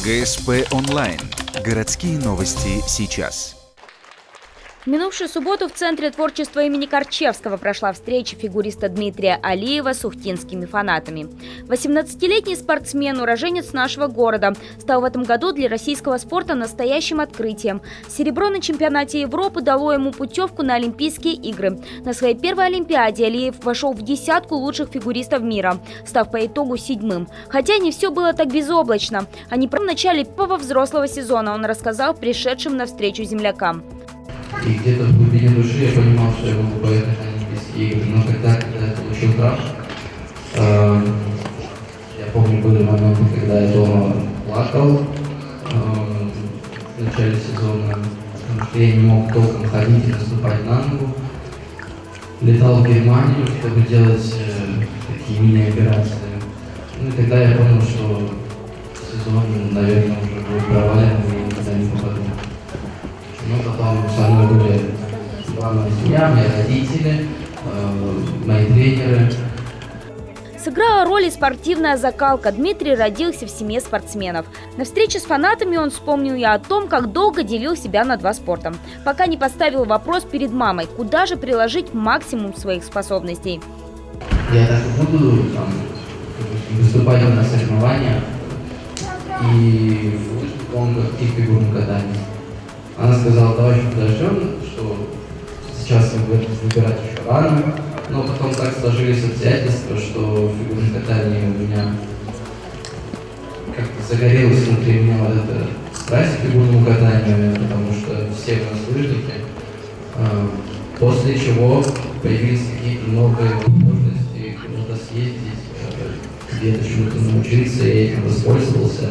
ГСП онлайн. Городские новости сейчас. В минувшую субботу в Центре творчества имени Корчевского прошла встреча фигуриста Дмитрия Алиева с ухтинскими фанатами. 18-летний спортсмен, уроженец нашего города, стал в этом году для российского спорта настоящим открытием. Серебро на чемпионате Европы дало ему путевку на Олимпийские игры. На своей первой Олимпиаде Алиев вошел в десятку лучших фигуристов мира, став по итогу 7-м. Хотя не все было так безоблачно. О непростом начале первого взрослого сезона он рассказал пришедшим на встречу землякам. И где-то в глубине души я понимал, что я могу поехать на Олимпийские игры. Но когда я получил травму, я помню, были моменты, когда я дома плакал в начале сезона, потому что я не мог толком ходить и наступать на ногу. Летал в Германию, чтобы делать такие мини-операции. Ну и тогда я понял, что сезон, наверное, уже будет провален и никогда не попаду. Ну, потом со мной были моя семья, мои родители, мои тренеры. Сыграла роль и спортивная закалка. Дмитрий родился в семье спортсменов. На встрече с фанатами он вспомнил и о том, как долго делил себя на два спорта. Пока не поставил вопрос перед мамой, куда же приложить максимум своих способностей. Я так и буду выступать на соревнованиях и в гонках и фигурном катании. Она сказала, давай еще подождем, что сейчас выбирать еще рано. Но потом так сложились обстоятельства, что в фигурном катании у меня как-то загорелась внутри меня вот эта страсть к фигурному катанию, потому что все у нас лыжники. После чего появились какие-то новые возможности, куда-то съездить, где-то чему-то научиться, и этим воспользовался.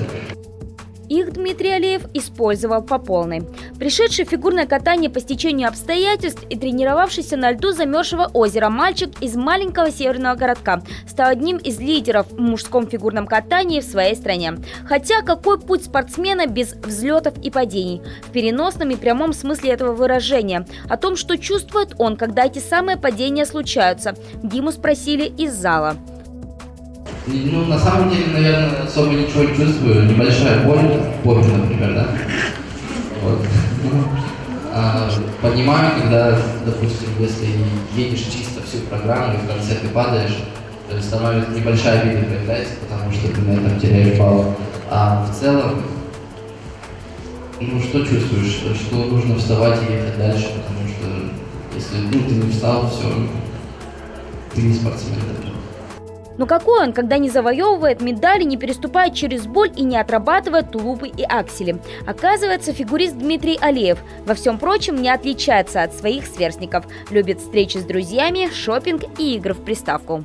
Их Дмитрий Алиев использовал по полной. Пришедший в фигурное катание по стечению обстоятельств и тренировавшийся на льду замерзшего озера мальчик из маленького северного городка стал одним из лидеров в мужском фигурном катании в своей стране. Хотя какой путь спортсмена без взлетов и падений? В переносном и прямом смысле этого выражения. О том, что чувствует он, когда эти самые падения случаются, Диму спросили из зала. Ну, на самом деле, наверное, особо ничего не чувствую. Небольшая боль, попе, например, да? Вот. Понимаю, когда, допустим, если едешь чисто всю программу и в конце ты падаешь, то становится небольшая обида появляется, потому что ты на этом теряешь баллы. А в целом, ну что чувствуешь? Что нужно вставать и ехать дальше, потому что если ты не встал, все, ты не спортсмен даже. Но какой он, когда не завоевывает медали, не переступает через боль и не отрабатывает тулупы и аксели? Оказывается, фигурист Дмитрий Алиев во всем прочем не отличается от своих сверстников. Любит встречи с друзьями, шопинг и игры в приставку.